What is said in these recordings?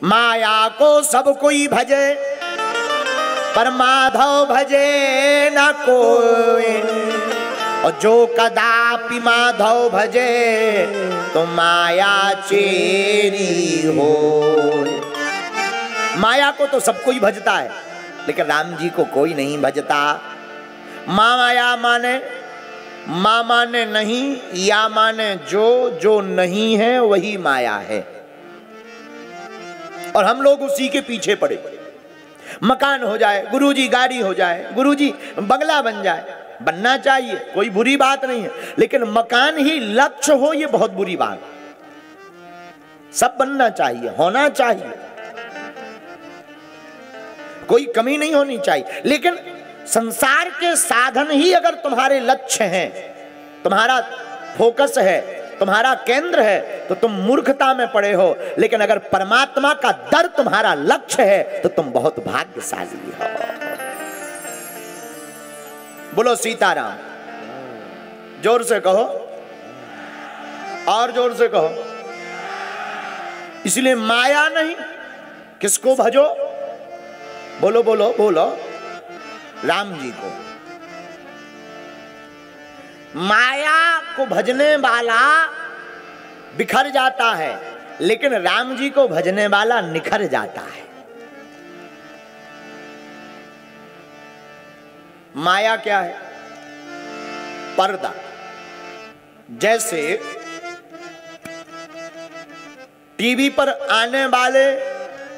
माया को सब कोई भजे पर माधव भजे न कोई, और जो कदापि माधव भजे तो माया चेरी हो। माया को तो सब कोई भजता है, लेकिन राम जी को कोई नहीं भजता। माया माने माँ माने नहीं, या माने जो नहीं है वही माया है, और हम लोग उसी के पीछे पड़े। मकान हो जाए गुरुजी, गाड़ी हो जाए गुरुजी, बंगला बन जाए, बनना चाहिए, कोई बुरी बात नहीं है, लेकिन मकान ही लक्ष्य हो ये बहुत बुरी बात। सब बनना चाहिए, होना चाहिए, कोई कमी नहीं होनी चाहिए, लेकिन संसार के साधन ही अगर तुम्हारे लक्ष्य हैं, तुम्हारा फोकस है, तुम्हारा केंद्र है, तो तुम मूर्खता में पड़े हो। लेकिन अगर परमात्मा का दर तुम्हारा लक्ष्य है तो तुम बहुत भाग्यशाली हो। बोलो सीताराम, जोर से कहो, और जोर से कहो। इसलिए माया नहीं, किसको भजो? बोलो बोलो बोलो, राम जी को। माया को भजने वाला बिखर जाता है, लेकिन राम जी को भजने वाला निखर जाता है। माया क्या है? पर्दा। जैसे टीवी पर आने वाले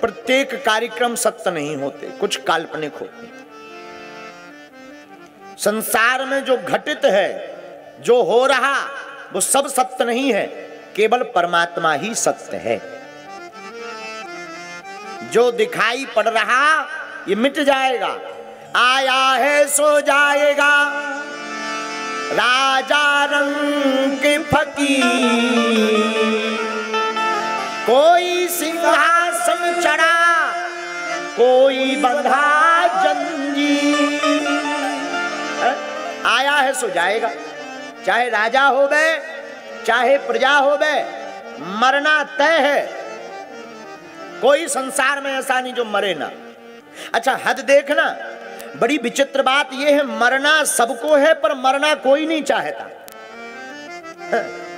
प्रत्येक कार्यक्रम सत्य नहीं होते, कुछ काल्पनिक होते। संसार में जो घटित है, जो हो रहा, वो सब सत्य नहीं है, केवल परमात्मा ही सत्य है। जो दिखाई पड़ रहा ये मिट जाएगा, आया है सो जाएगा, राजा रंग के फकीर। कोई सिंहासन चढ़ा, कोई बंधा जंजीर। आया है सो जाएगा, चाहे राजा हो गए चाहे प्रजा हो गए, मरना तय है। कोई संसार में ऐसा नहीं जो मरे ना। अच्छा हद देखना, बड़ी विचित्र बात यह है, मरना सबको है पर मरना कोई नहीं चाहता।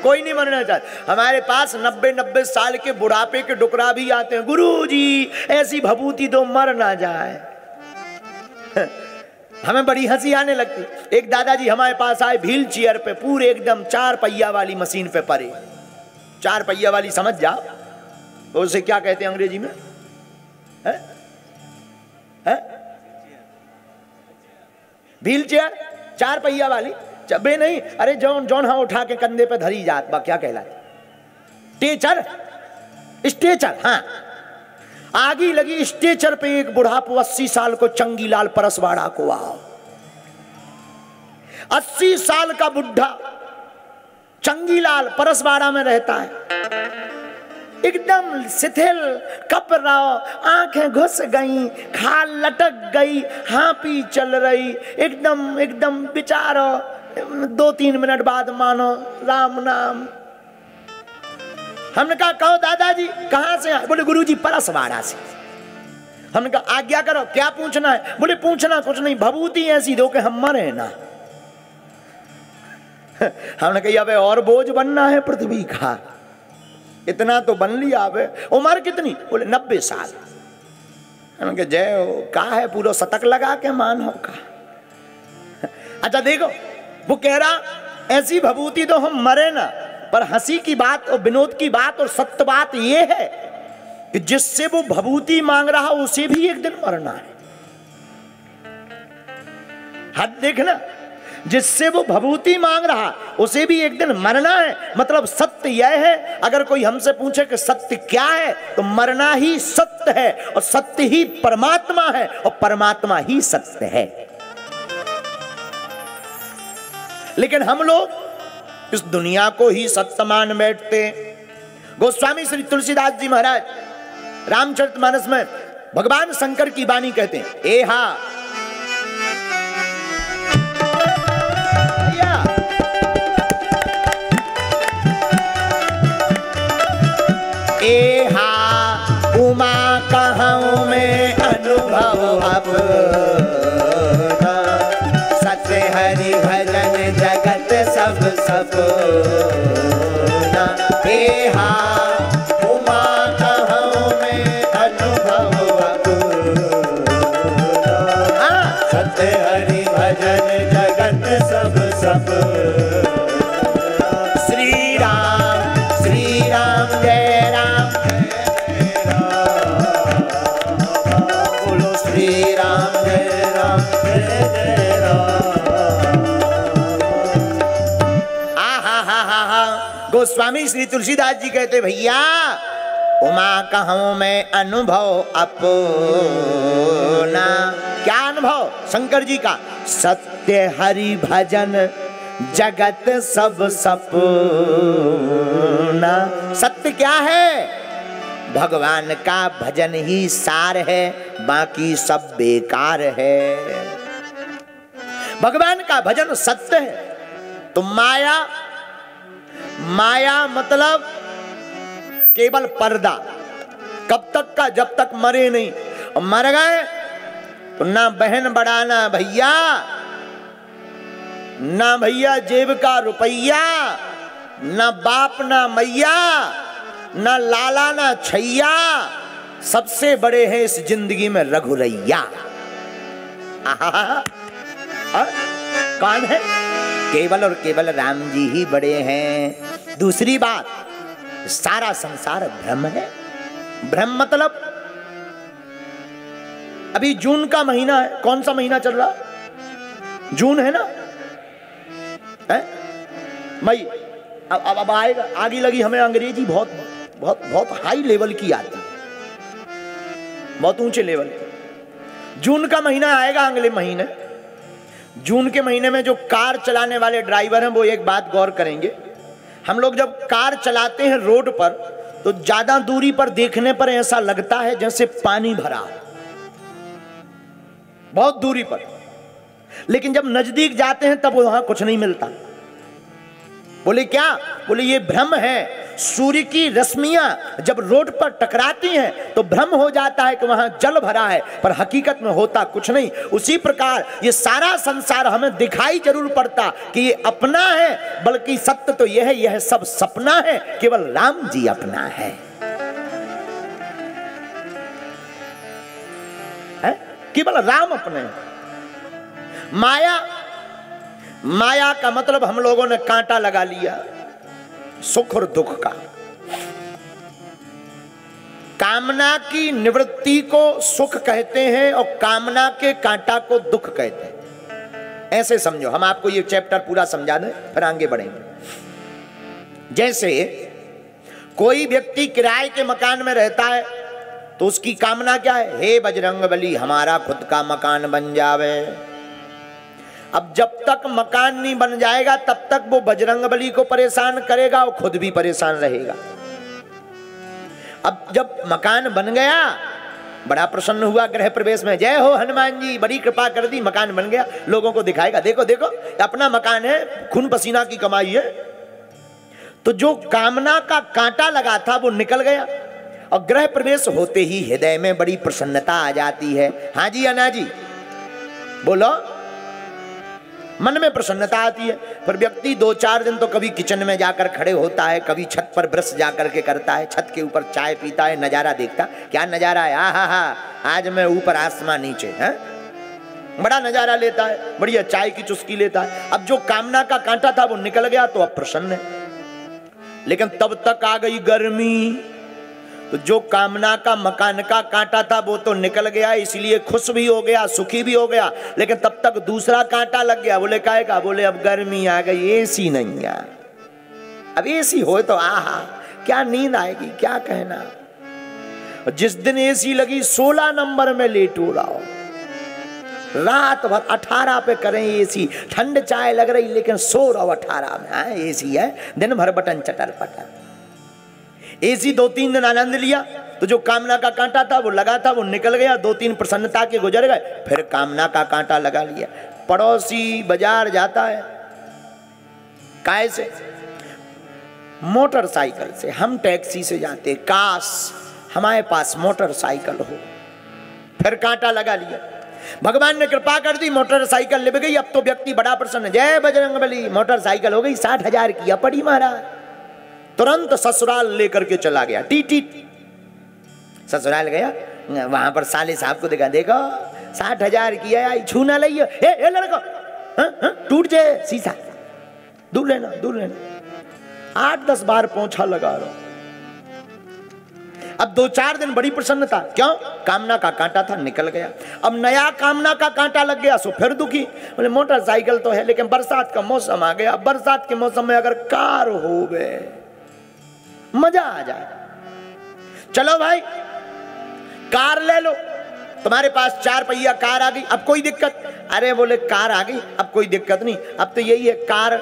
कोई नहीं मरना चाहता। हमारे पास 90-90 साल के बुढ़ापे के डुकरा भी आते हैं, गुरुजी ऐसी भभूति दो मर ना जाए। हमें बड़ी हंसी आने लगती। एक दादाजी हमारे पास आए व्हील चेयर पे, पूरे एकदम 4 पहिया वाली मशीन पे पड़े। 4 पहिया वाली समझ जाओ, तो उसे क्या कहते हैं अंग्रेजी में? व्हील चेयर, 4 पहिया वाली। चबे नहीं, अरे जौन जौन हाँ उठा के कंधे पे धरी जात बा, क्या कहलाते? टेचर, स्टेचर। हाँ, आगी लगी स्टेचर पे एक बुढ़ापो 80 साल को, चंगीलाल परसवाड़ा को आओ। 80 साल का बुढ़ा चंगीलाल परसवाड़ा में रहता है, एकदम शिथिल, कप रहा, आंखें घुस गई, खाल लटक गई, हाँपी चल रही, एकदम एकदम बेचारो। 2-3 मिनट बाद मानो राम नाम। हमने कहा कहो दादाजी कहां से आए? बोले गुरुजी परसवाड़ा से। हमने कहा आज्ञा करो, क्या पूछना है? बोले पूछना कुछ नहीं, भभूति ऐसी दो कि हम मरे ना। हमने कहा अबे और बोझ बनना है पृथ्वी का? इतना तो बन लिया। अबे उम्र कितनी? बोले 90 साल। हमने कहा जय हो, का है पूरा शतक लगा के मान हो का। अच्छा देखो, वो कह रहा ऐसी भभूति तो हम मरे ना, पर हंसी की बात और विनोद की बात और सत्य बात यह है कि जिससे वो भभूति मांग रहा उसे भी एक दिन मरना है। हद देखना, जिससे वो भभूति मांग रहा उसे भी एक दिन मरना है। मतलब सत्य यह है, अगर कोई हमसे पूछे कि सत्य क्या है, तो मरना ही सत्य है, और सत्य ही परमात्मा है, और परमात्मा ही सत्य है। लेकिन हम लोग इस दुनिया को ही सत्य मान बैठते। गोस्वामी श्री तुलसीदास जी महाराज रामचरितमानस में भगवान शंकर की वाणी कहते हैं, एहा एहा उमा कहूँ मैं अनुभव अपना, सत्य हरि भजन जगत सब सपना। हे हा उमा कहूँ मैं अनुभव अपना, सत्य हरि भजन जगत सब सपना। श्री राम जय राम श्री राम जय राम जय जय राम। आहा गोस्वामी श्री तुलसीदास जी कहते भैया उमा कहूँ मैं अनुभव अपना। क्या अनुभव? शंकर जी का सत्य हरि भजन जगत सब सपना। सत्य क्या है? भगवान का भजन ही सार है, बाकी सब बेकार है। भगवान का भजन सत्य है। तो माया मतलब केवल पर्दा। कब तक का? जब तक मरे नहीं। और मर गए तो ना बहन बढ़ाना भैया, ना भैया जेब का रुपया, ना बाप ना मैया, ना लाला ना छैया, सबसे बड़े हैं इस जिंदगी में रघुरैया। कौन है? केवल और केवल राम जी ही बड़े हैं। दूसरी बात, सारा संसार भ्रम है। भ्रम मतलब अभी जून का महीना है। कौन सा महीना चल रहा? जून है ना? है मई। अब आएगा। आगे लगी हमें अंग्रेजी बहुत बहुत बहुत हाई लेवल की आती है, बहुत ऊंचे लेवल की। जून का महीना आएगा अगले महीने। जून के महीने में जो कार चलाने वाले ड्राइवर हैं वो एक बात गौर करेंगे। हम लोग जब कार चलाते हैं रोड पर तो ज्यादा दूरी पर देखने पर ऐसा लगता है जैसे पानी भरा, बहुत दूरी पर। लेकिन जब नजदीक जाते हैं तब वहां कुछ नहीं मिलता। बोले क्या? बोले ये भ्रम है। सूर्य की रश्मियां जब रोड पर टकराती हैं तो भ्रम हो जाता है कि वहां जल भरा है, पर हकीकत में होता कुछ नहीं। उसी प्रकार ये सारा संसार हमें दिखाई जरूर पड़ता कि ये अपना है, बल्कि सत्य तो यह है, यह सब सपना है। केवल राम जी अपना है। केवल राम अपने हैं। माया का मतलब हम लोगों ने कांटा लगा लिया सुख और दुख का। कामना की निवृत्ति को सुख कहते हैं और कामना के कांटा को दुख कहते हैं। ऐसे समझो। हम आपको ये चैप्टर पूरा समझा दें फिर आगे बढ़ेंगे। जैसे कोई व्यक्ति किराए के मकान में रहता है तो उसकी कामना क्या है? हे बजरंगबली हमारा खुद का मकान बन जावे। अब जब तक मकान नहीं बन जाएगा तब तक वो बजरंगबली को परेशान करेगा और खुद भी परेशान रहेगा। अब जब मकान बन गया, बड़ा प्रसन्न हुआ गृह प्रवेश में, जय हो हनुमान जी, बड़ी कृपा कर दी, मकान बन गया। लोगों को दिखाएगा, देखो देखो अपना मकान है, खून पसीना की कमाई है। तो जो कामना का कांटा लगा था वो निकल गया और गृह प्रवेश होते ही हृदय में बड़ी प्रसन्नता आ जाती है। हाँ जी अन्ना जी बोलो। मन में प्रसन्नता आती है। पर व्यक्ति 2-4 दिन तो कभी किचन में जाकर खड़े होता है, कभी छत पर ब्रश जाकर के करता है, छत के ऊपर चाय पीता है, नजारा देखता। क्या नजारा है? आहा, आज मैं ऊपर आसमान नीचे है, बड़ा नजारा लेता है, बढ़िया चाय की चुस्की लेता है। अब जो कामना का कांटा था वो निकल गया तो अब प्रसन्न है। लेकिन तब तक आ गई गर्मी, तो जो कामना का मकान का कांटा था वो तो निकल गया, इसलिए खुश भी हो गया, सुखी भी हो गया। लेकिन तब तक दूसरा कांटा लग गया। बोले काहे का? बोले अब गर्मी आ गई, एसी नहीं है। अब एसी हो तो आहा क्या नींद आएगी, क्या कहना। जिस दिन एसी लगी 16 नंबर में लेट हो रहा हो, रात भर 18 पे करें एसी, ठंड चाय लग रही लेकिन सो रहा 18 में। एसी है, दिन भर बटन चटर पटर। एसी 2-3 दिन आनंद लिया तो जो कामना का कांटा था वो लगा था वो निकल गया, 2-3 प्रसन्नता के गुजर गए, फिर कामना का कांटा लगा लिया। पड़ोसी बाजार जाता है, काय से? मोटरसाइकिल से। हम टैक्सी से जाते। काश हमारे पास मोटरसाइकिल हो। फिर कांटा लगा लिया, भगवान ने कृपा कर दी, मोटरसाइकिल लिप गई। अब तो व्यक्ति बड़ा प्रसन्न, जय बजरंगबली, मोटरसाइकिल हो गई, 60,000 की पड़ी महाराज। तुरंत ससुराल लेकर के चला गया। टी ससुराल गया, वहां पर साले साहब को देखा, देखो 60,000 की आई, छू ना लियो, ए लड़को, टूट जाए शीशा, दूर लेना दूर लेना। 8-10 बार पोंछा लगा रहा। अब 2-4 दिन बड़ी प्रसन्नता, क्यों? कामना का कांटा था, निकल गया। अब नया कामना का कांटा लग गया, सो फिर दुखी, बोले मोटरसाइकिल तो है लेकिन बरसात का मौसम आ गया। बरसात के मौसम में अगर कार हो गए मजा आ जाए। चलो भाई कार ले लो, तुम्हारे पास 4 पहिया कार आ गई, अब कोई दिक्कत? अरे बोले कार आ गई, अब कोई दिक्कत नहीं, अब तो यही है, कार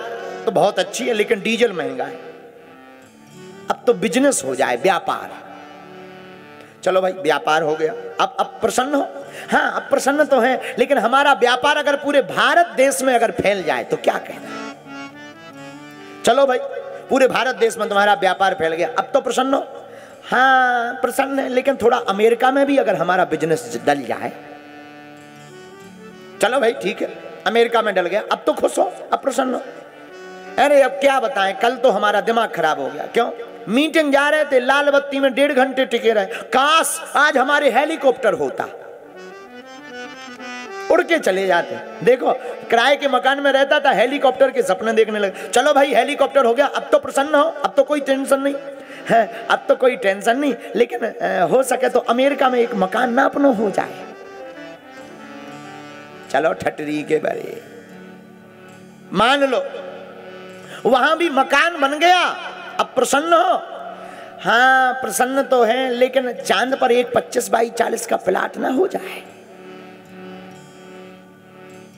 तो बहुत अच्छी है लेकिन डीजल महंगा है, अब तो बिजनेस हो जाए, व्यापार। चलो भाई व्यापार हो गया, अब प्रसन्न हो? हाँ अब प्रसन्न तो है, लेकिन हमारा व्यापार अगर पूरे भारत देश में अगर फैल जाए तो क्या कहना। चलो भाई पूरे भारत देश में तुम्हारा व्यापार फैल गया, अब तो प्रसन्न हो? हाँ प्रसन्न है, लेकिन थोड़ा अमेरिका में भी अगर हमारा बिजनेस डल जाए। चलो भाई ठीक है, अमेरिका में डल गया, अब तो खुश हो, अब प्रसन्न हो? अरे अब क्या बताएं, कल तो हमारा दिमाग खराब हो गया। क्यों? मीटिंग जा रहे थे, लाल बत्ती में 1.5 घंटे टिके रहे, काश आज हमारे हेलीकॉप्टर होता, उड़ के चले जाते। देखो किराए के मकान में रहता था, हेलीकॉप्टर के सपने देखने लगे। चलो भाई हेलीकॉप्टर हो गया, अब तो प्रसन्न हो, अब तो कोई टेंशन नहीं है, अब तो कोई टेंशन नहीं, लेकिन हो सके तो अमेरिका में एक मकान ना अपना हो जाए। चलो ठटरी के बरे, मान लो वहां भी मकान बन गया, अब प्रसन्न हो? हाँ प्रसन्न तो है, लेकिन चांद पर एक 25 बाई 40 का प्लाट ना हो जाए।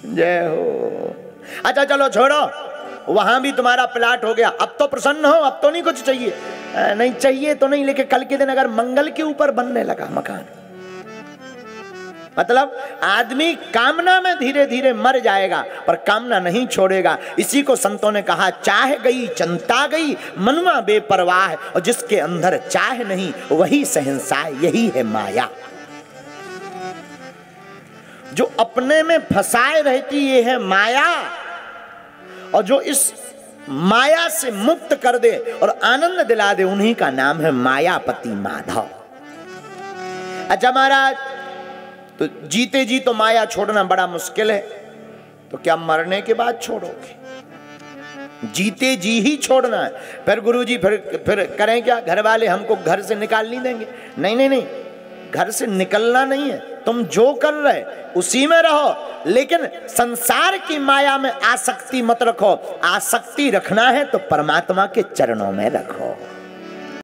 जय हो। अच्छा चलो छोड़ो, वहां भी तुम्हारा प्लाट हो गया, अब तो प्रसन्न हो, अब तो नहीं कुछ चाहिए? नहीं चाहिए तो नहीं, लेकिन कल के दिन अगर मंगल के ऊपर बनने लगा मकान, मतलब आदमी कामना में धीरे धीरे मर जाएगा पर कामना नहीं छोड़ेगा। इसी को संतों ने कहा, चाह गई चंता गई मनुआ बेपरवाह, और जिसके अंदर चाह नहीं वही शहंशाह, यही है माया। जो अपने में फंसाए रहती ये है माया, और जो इस माया से मुक्त कर दे और आनंद दिला दे उन्हीं का नाम है मायापति माधव। अच्छा महाराज, तो जीते जी तो माया छोड़ना बड़ा मुश्किल है, तो क्या मरने के बाद छोड़ोगे? जीते जी ही छोड़ना है। फिर गुरुजी फिर करें क्या? घर वाले हमको घर से निकाल नहीं देंगे? नहीं नहीं नहीं, घर से निकलना नहीं है, तुम जो कर रहे उसी में रहो, लेकिन संसार की माया में आसक्ति मत रखो। आसक्ति रखना है तो परमात्मा के चरणों में रखो।